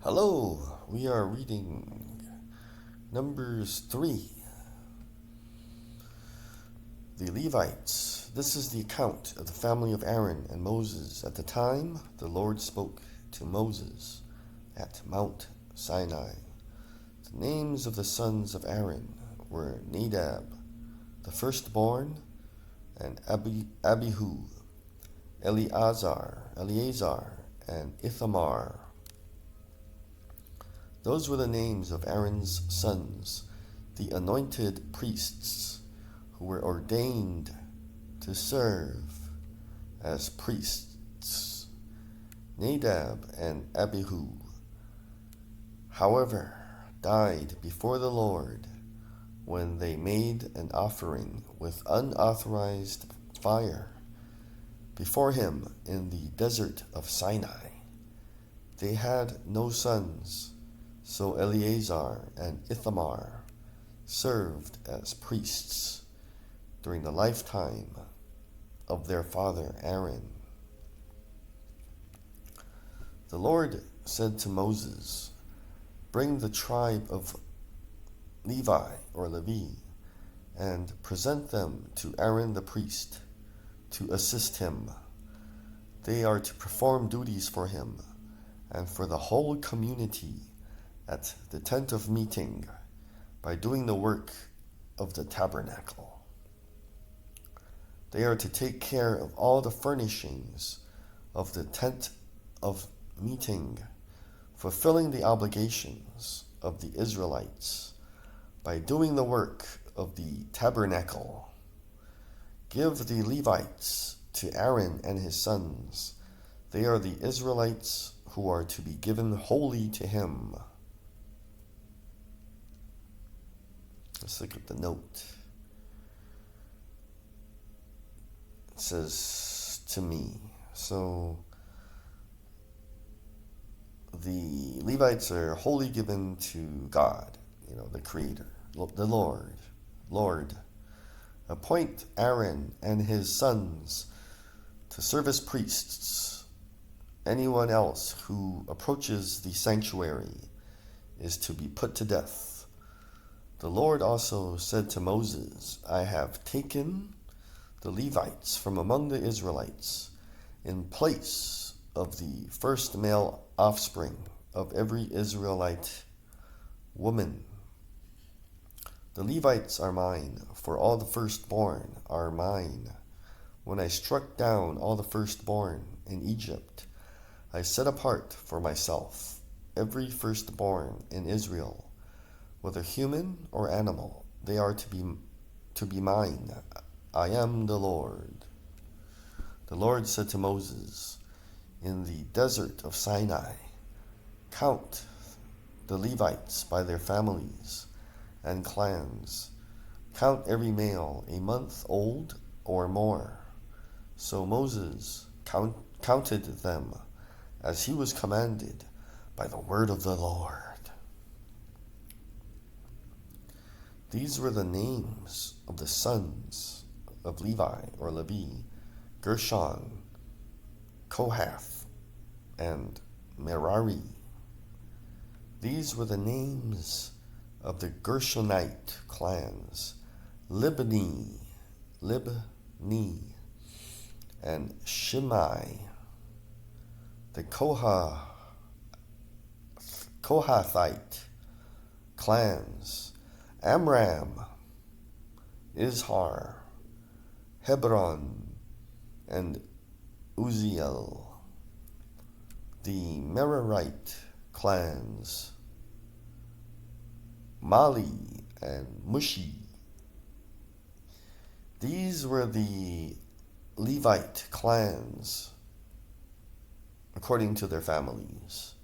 Hello, we are reading Numbers 3. The Levites. This is the account of the family of Aaron and Moses at the time the Lord spoke to Moses at Mount Sinai. The names of the sons of Aaron were Nadab, the firstborn, and Abihu, Eleazar, and Ithamar. Those were the names of Aaron's sons, the anointed priests, who were ordained to serve as priests. Nadab and Abihu, however, died before the Lord when they made an offering with unauthorized fire before him in the desert of Sinai. They had no sons, so Eleazar and Ithamar served as priests during the lifetime of their father Aaron. The Lord said to Moses, "Bring the tribe of Levi and present them to Aaron the priest to assist him. They are to perform duties for him and for the whole community at the tent of meeting by doing the work of the tabernacle. They are to take care of all the furnishings of the tent of meeting, fulfilling the obligations of the Israelites by doing the work of the tabernacle. Give the Levites to Aaron and his sons. They are the Israelites who are to be given wholly to him." Let's look at the note. It says, "to me." So the Levites are wholly given to God, the Creator, the Lord. Appoint Aaron and his sons to serve as priests. Anyone else who approaches the sanctuary is to be put to death. The Lord also said to Moses, "I have taken the Levites from among the Israelites in place of the first male offspring of every Israelite woman. The Levites are mine, for all the firstborn are mine. When I struck down all the firstborn in Egypt, I set apart for myself every firstborn in Israel, whether human or animal. They are to be mine. I am the Lord." The Lord said to Moses in the desert of Sinai, "Count the Levites by their families and clans. Count every male a month old or more." So Moses counted them as he was commanded by the word of the Lord. These were the names of the sons of Levi, Gershon, Kohath, and Merari. These were the names of the Gershonite clans: Libni, and Shimei. The Kohathite clans: Amram, Izhar, Hebron, and Uzziel. The Merarite clans: Mali and Mushi. These were the Levite clans according to their families.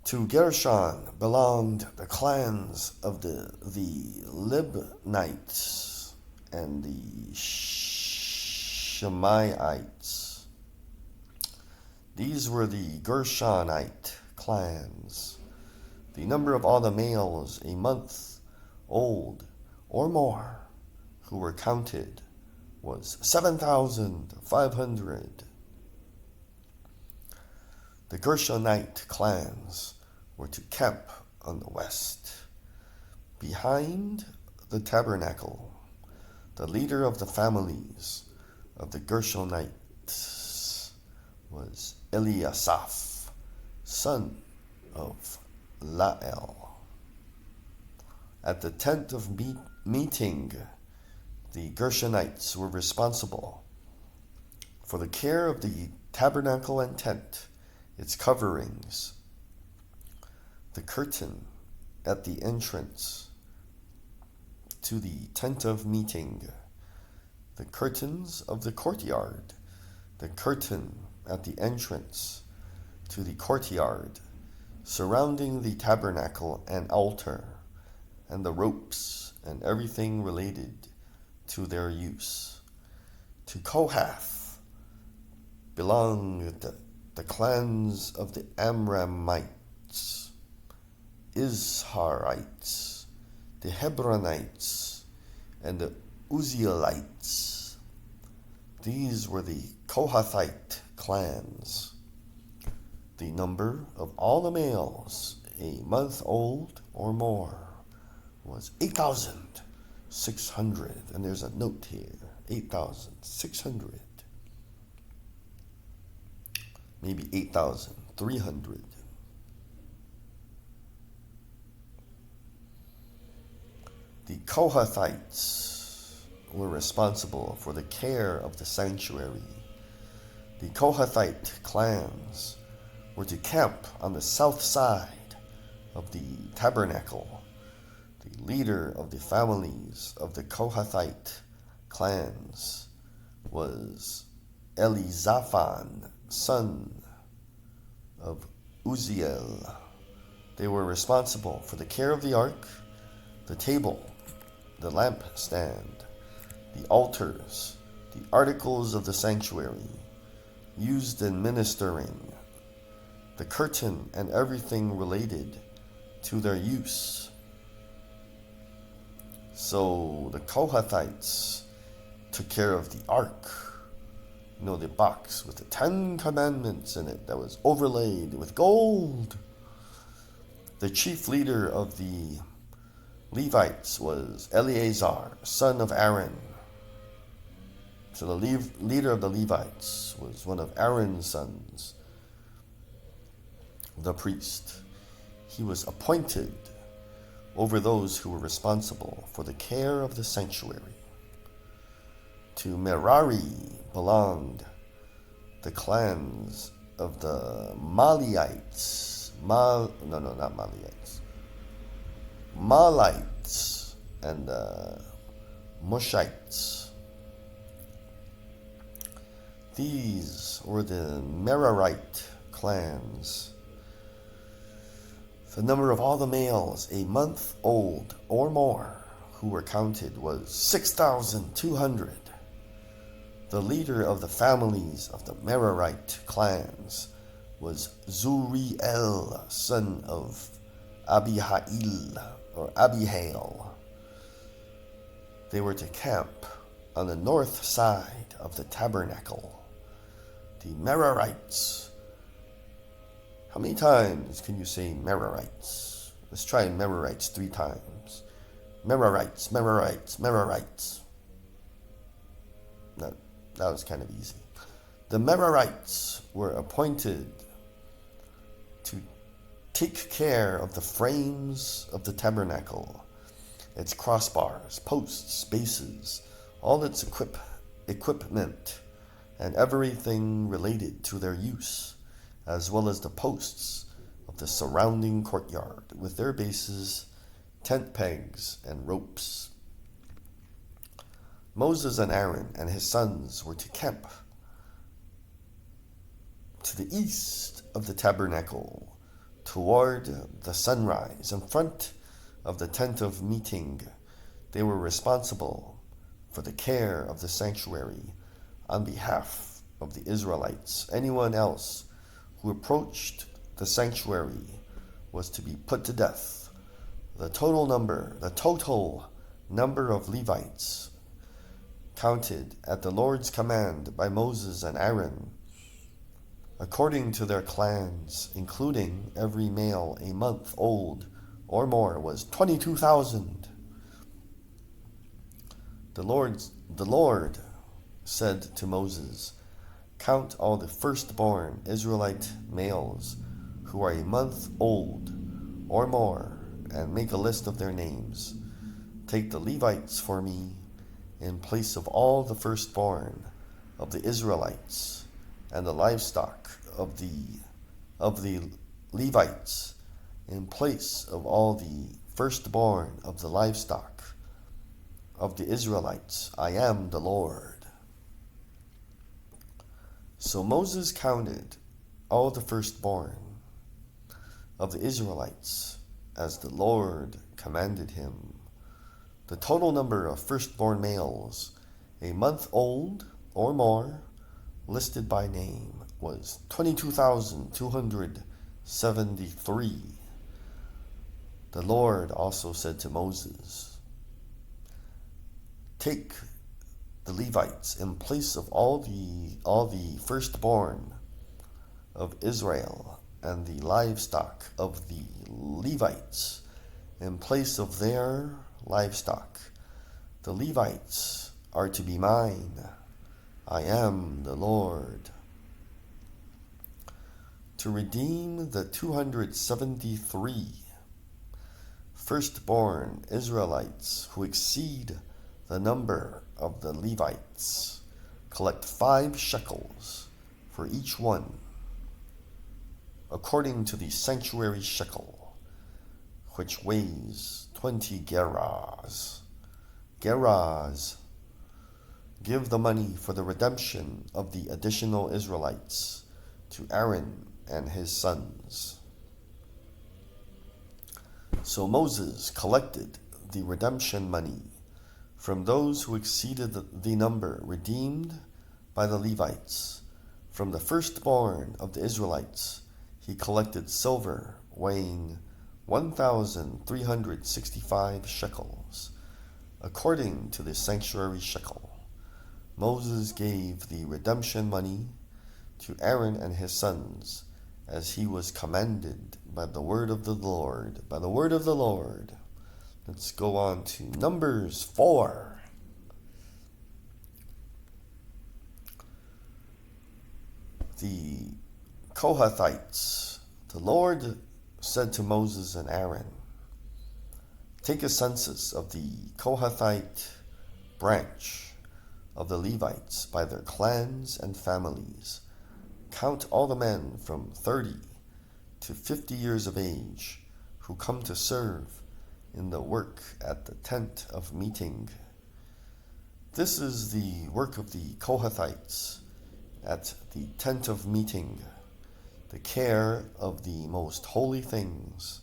To Gershon belonged the clans of the Libnites and the Shimeites. These were the Gershonite clans. The number of all the males a month old or more who were counted was 7,500. The Gershonite clans were to camp on the west. Behind the tabernacle, the leader of the families of the Gershonites was Eliasaph, son of Lael. At the tent of meeting, the Gershonites were responsible for the care of the tabernacle and tent, its coverings, the curtain at the entrance to the tent of meeting, the curtains of the courtyard, the curtain at the entrance to the courtyard surrounding the tabernacle and altar, and the ropes and everything related to their use. To Kohath belonged the clans of the Amramites, Izharites, the Hebronites, and the Uzzielites. These were the Kohathite clans. The number of all the males a month old or more was 8,600. And there's a note here, 8,600. Maybe 8,300. The Kohathites were responsible for the care of the sanctuary. The Kohathite clans were to camp on the south side of the tabernacle. The leader of the families of the Kohathite clans was Elizaphan, son of Uzziel. They were responsible for the care of the ark, the table, the lampstand, the altars, the articles of the sanctuary used in ministering, the curtain and everything related to their use. So the Kohathites took care of the ark, the box with the 10 Commandments in it that was overlaid with gold. The chief leader of the Levites was Eleazar, son of Aaron. So the leader of the Levites was one of Aaron's sons, the priest. He was appointed over those who were responsible for the care of the sanctuary. To Merari belonged the clans of the Malites, Malites and the Mushites. These were the Merarite clans. The number of all the males a month old or more who were counted was 6,200. The leader of the families of the Merarite clans was Zuriel, son of Abihail. They were to camp on the north side of the tabernacle. The Merarites. How many times can you say Merarites? Let's try Merarites 3 times. Merarites, Merarites, Merarites. That was kind of easy. The Merarites were appointed to take care of the frames of the tabernacle, its crossbars, posts, bases, all its equipment, and everything related to their use, as well as the posts of the surrounding courtyard with their bases, tent pegs, and ropes. Moses and Aaron and his sons were to camp to the east of the tabernacle, toward the sunrise, in front of the tent of meeting. They were responsible for the care of the sanctuary on behalf of the Israelites. Anyone else who approached the sanctuary was to be put to death. The total number of Levites counted at the Lord's command by Moses and Aaron according to their clans, including every male a month old or more, was 22,000. The Lord said to Moses, "Count all the firstborn Israelite males who are a month old or more, and make a list of their names. Take the Levites for me in place of all the firstborn of the Israelites, and the livestock of the Levites in place of all the firstborn of the livestock of the Israelites. I am the Lord." So Moses counted all the firstborn of the Israelites as the Lord commanded him. The total number of firstborn males, a month old or more, listed by name, was 22,273. The Lord also said to Moses, "Take the Levites in place of all the firstborn of Israel, and the livestock of the Levites in place of their livestock. The Levites are to be mine. I am the Lord." To redeem the 273 firstborn Israelites who exceed the number of the Levites, collect 5 shekels for each one, according to the sanctuary shekel, which weighs 20 gerahs. Gerahs. Give the money for the redemption of the additional Israelites to Aaron and his sons. So Moses collected the redemption money from those who exceeded the number redeemed by the Levites. From the firstborn of the Israelites, he collected silver weighing 1,365 shekels, according to the sanctuary shekel. Moses gave the redemption money to Aaron and his sons, as he was commanded by the word of the Lord. By the word of the Lord. Let's go on to Numbers 4. The Kohathites. The Lord said to Moses and Aaron, "Take a census of the Kohathite branch of the Levites by their clans and families. Count all the men from 30 to 50 years of age who come to serve in the work at the tent of meeting." This is the work of the Kohathites at the tent of meeting, the care of the most holy things.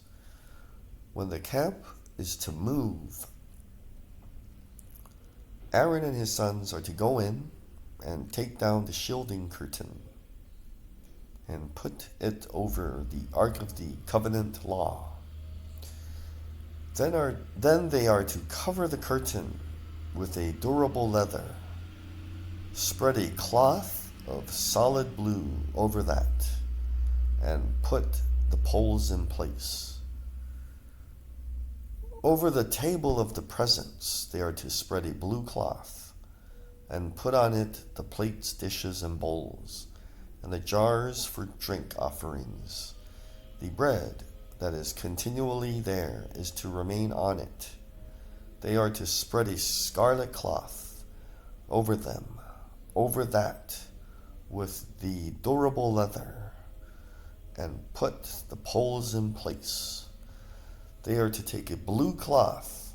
When the camp is to move, Aaron and his sons are to go in and take down the shielding curtain and put it over the Ark of the Covenant law. Then they are to cover the curtain with a durable leather. Spread a cloth of solid blue over that, and put the poles in place. Over the table of the presence, they are to spread a blue cloth, and put on it the plates, dishes, and bowls, and the jars for drink offerings. The bread that is continually there is to remain on it. They are to spread a scarlet cloth over them, over that, with the durable leather, and put the poles in place. They are to take a blue cloth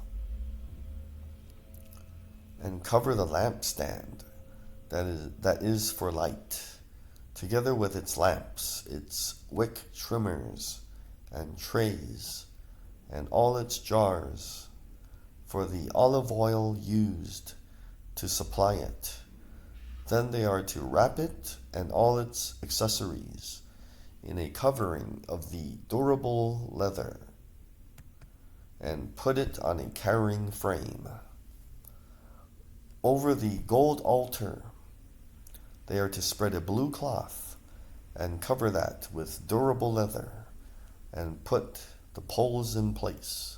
and cover the lampstand that is for light, together with its lamps, its wick trimmers, and trays, and all its jars, for the olive oil used to supply it. Then they are to wrap it and all its accessories in a covering of the durable leather, and put it on a carrying frame. Over the gold altar, they are to spread a blue cloth and cover that with durable leather, and put the poles in place.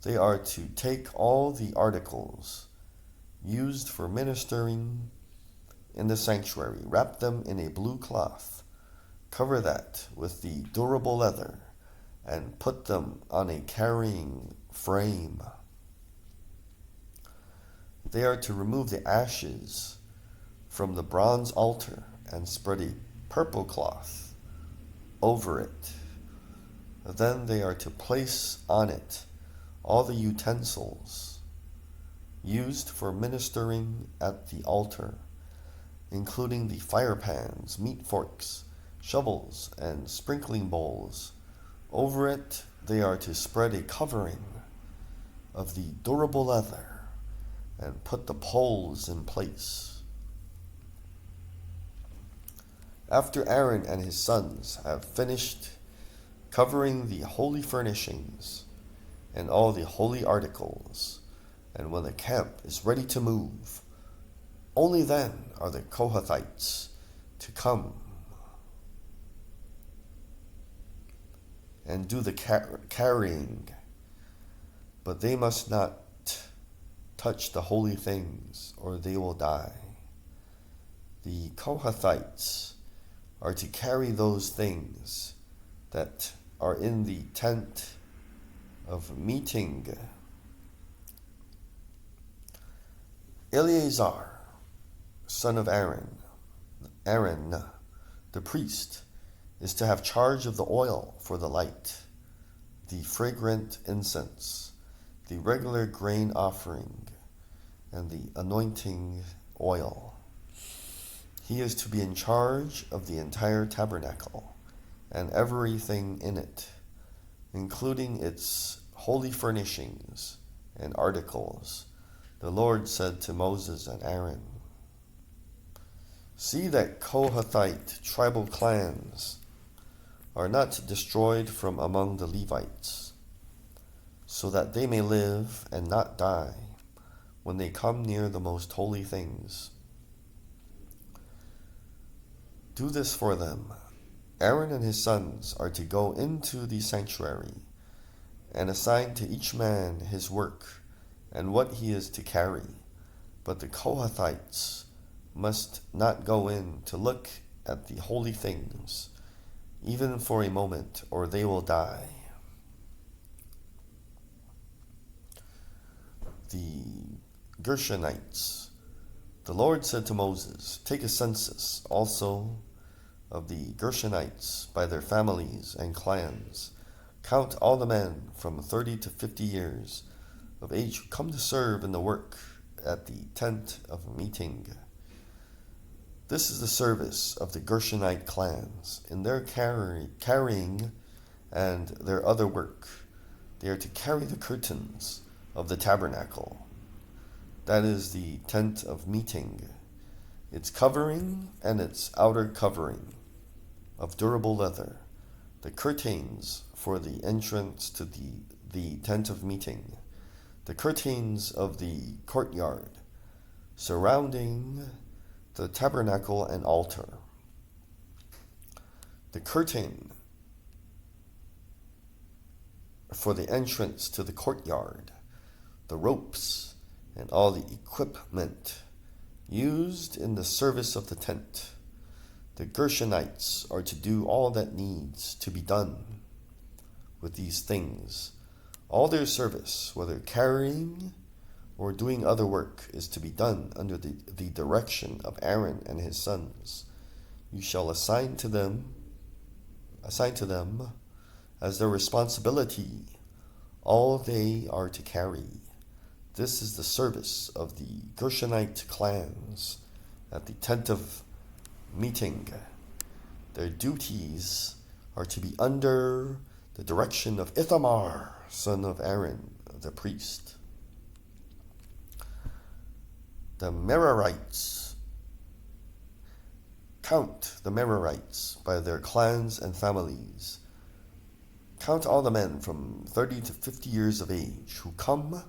They are to take all the articles used for ministering in the sanctuary, wrap them in a blue cloth, cover that with the durable leather, and put them on a carrying frame. They are to remove the ashes from the bronze altar and spread a purple cloth over it. Then they are to place on it all the utensils used for ministering at the altar, including the fire pans, meat forks, shovels, and sprinkling bowls. Over it they are to spread a covering of the durable leather and put the poles in place. After Aaron and his sons have finished covering the holy furnishings and all the holy articles, and when the camp is ready to move, only then are the Kohathites to come and do the carrying, but they must not touch the holy things, or they will die. The Kohathites are to carry those things that are in the tent of meeting. Eleazar, son of Aaron, the priest, is to have charge of the oil for the light, the fragrant incense, the regular grain offering, and the anointing oil. He is to be in charge of the entire tabernacle and everything in it, including its holy furnishings and articles. The Lord said to Moses and Aaron, "See that Kohathite tribal clans are not destroyed from among the Levites, so that they may live and not die when they come near the most holy things. Do this for them. Aaron and his sons are to go into the sanctuary and assign to each man his work and what he is to carry. But the Kohathites must not go in to look at the holy things, even for a moment, or they will die." The Gershonites. The Lord said to Moses, "Take a census also of the Gershonites by their families and clans. Count all the men from 30 to 50 years of age who come to serve in the work at the tent of meeting. This is the service of the Gershonite clans in their carrying and their other work. They are to carry the curtains of the tabernacle, that is the tent of meeting, its covering and its outer covering of durable leather, the curtains for the entrance to the tent of meeting, the curtains of the courtyard surrounding the tabernacle and altar, the curtain for the entrance to the courtyard, the ropes, and all the equipment used in the service of the tent. The Gershonites are to do all that needs to be done with these things. All their service, whether carrying or doing other work, is to be done under the direction of Aaron and his sons. You shall assign to them as their responsibility all they are to carry. This is the service of the Gershonite clans at the tent of meeting. Their duties are to be under the direction of Ithamar, son of Aaron, the priest. The Merarites. Count the Merarites by their clans and families. Count all the men from 30 to 50 years of age who come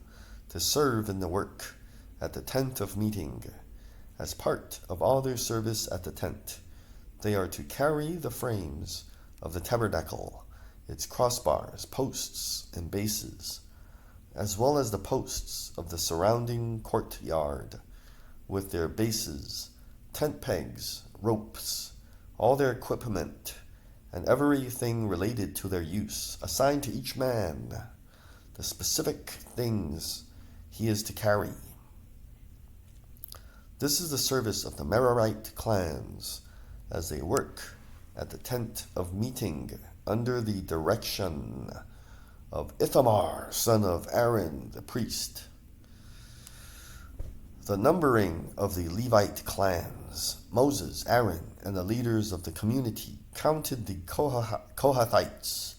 to serve in the work at the tent of meeting, as part of all their service at the tent. They are to carry the frames of the tabernacle, its crossbars, posts, and bases, as well as the posts of the surrounding courtyard, with their bases, tent pegs, ropes, all their equipment, and everything related to their use, assigned to each man the specific things he is to carry. This is the service of the Merarite clans as they work at the tent of meeting under the direction of Ithamar, son of Aaron, the priest. The numbering of the Levite clans, Moses, Aaron, and the leaders of the community counted the Kohathites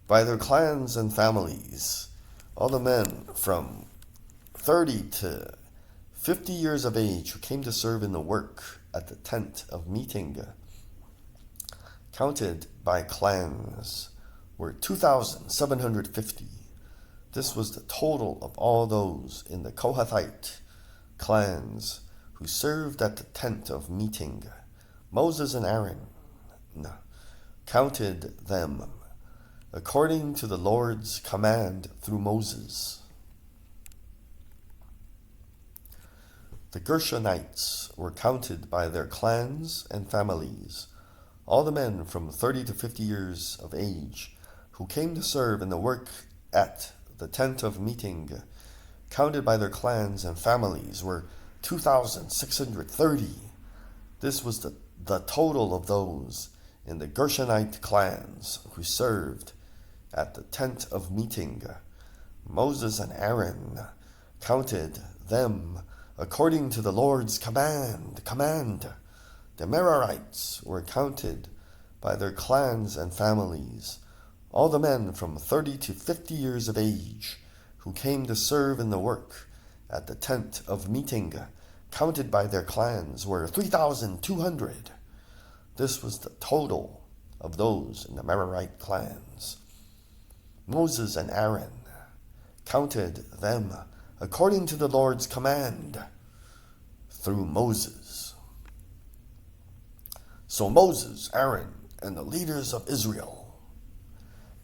by their clans and families. All the men from 30 to 50 years of age who came to serve in the work at the tent of meeting, counted by clans, were 2,750. This was the total of all those in the Kohathite clans who served at the tent of meeting. Moses and Aaron counted them according to the Lord's command through Moses. The Gershonites were counted by their clans and families. All the men from 30 to 50 years of age who came to serve in the work at the tent of meeting, counted by their clans and families, were 2,630. This was the total of those in the Gershonite clans who served at the tent of meeting. Moses and Aaron counted them according to the Lord's command. The Merarites were counted by their clans and families. All the men from 30 to 50 years of age who came to serve in the work at the tent of meeting, counted by their clans, were 3,200. This was the total of those in the Merarite clans. Moses and Aaron counted them according to the Lord's command through Moses. So Moses, Aaron, and the leaders of Israel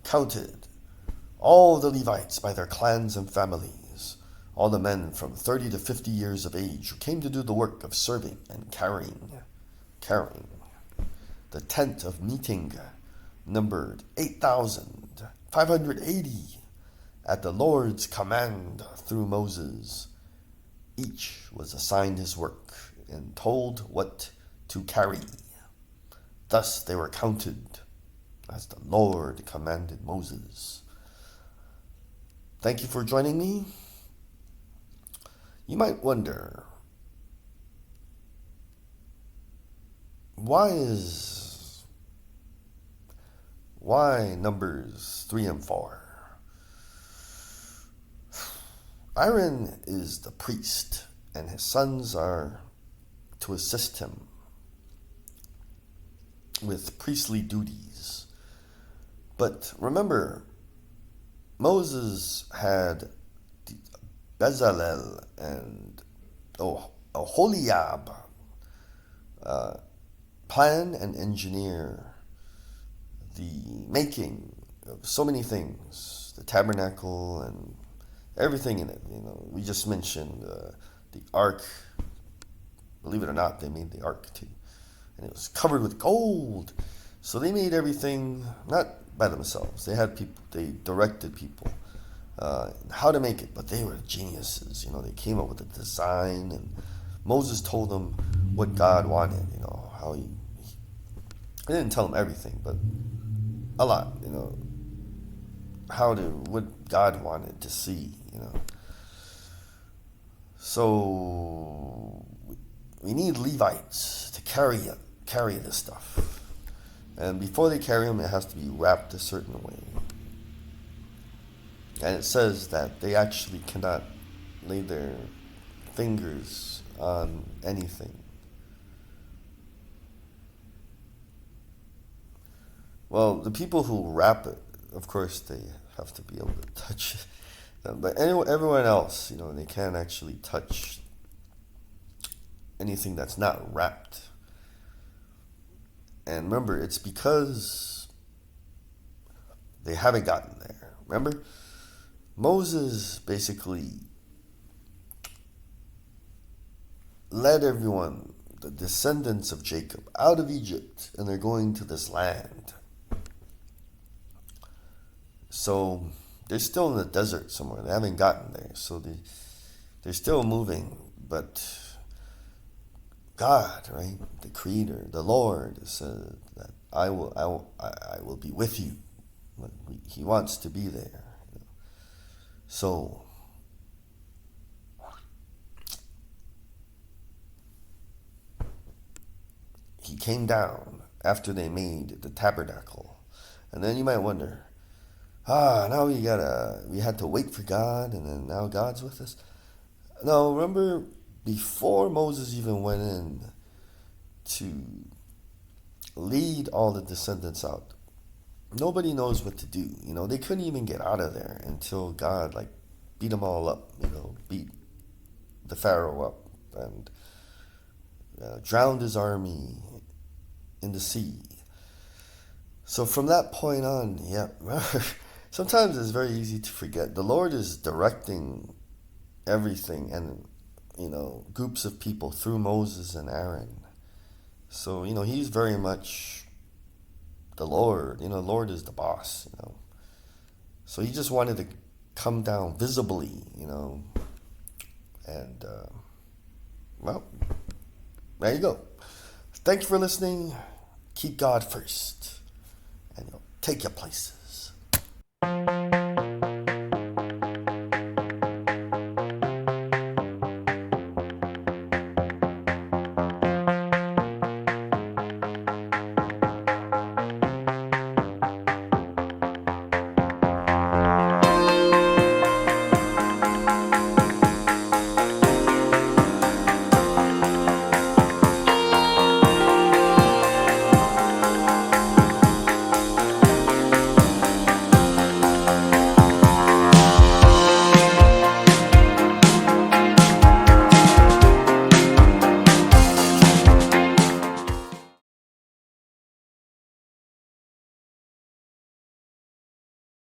counted all the Levites by their clans and families, all the men from 30 to 50 years of age who came to do the work of serving and carrying. The tent of meeting numbered 8,580 at the Lord's command through Moses. Each was assigned his work and told what to carry. Thus they were counted as the Lord commanded Moses. Thank you for joining me. You might wonder, why Numbers 3 and 4? Aaron is the priest, and his sons are to assist him with priestly duties. But remember, Moses had Bezalel and Oholiab plan and engineer the making of so many things, the tabernacle and everything in it. We just mentioned the ark. Believe it or not, they made the ark too, and it was covered with gold. So they made everything not by themselves. They had people. They directed people how to make it, but they were geniuses. They came up with a design, and Moses told them what God wanted. How he didn't tell them everything, but a lot. What God wanted to see. So we need Levites to carry this stuff, and before they carry them, it has to be wrapped a certain way. And it says that they actually cannot lay their fingers on anything. Well, the people who wrap it, of course, they have to be able to touch it. But everyone else, they can't actually touch anything that's not wrapped. And remember, it's because they haven't gotten there. Remember, Moses basically led everyone, the descendants of Jacob, out of Egypt, and they're going to this land. So they're still in the desert somewhere. They haven't gotten there. So they're still moving. But God, right, the Creator, the Lord, said that I will be with you. He wants to be there. So he came down after they made the tabernacle. And then you might wonder, now we had to wait for God, and then now God's with us. No, remember, before Moses even went in to lead all the descendants out, nobody knows what to do. They couldn't even get out of there until God beat them all up. Beat the Pharaoh up and drowned his army in the sea. So from that point on, sometimes it's very easy to forget. The Lord is directing everything and, groups of people through Moses and Aaron. So, he's very much the Lord. The Lord is the boss, So he just wanted to come down visibly, and, there you go. Thanks for listening. Keep God first, and take your places.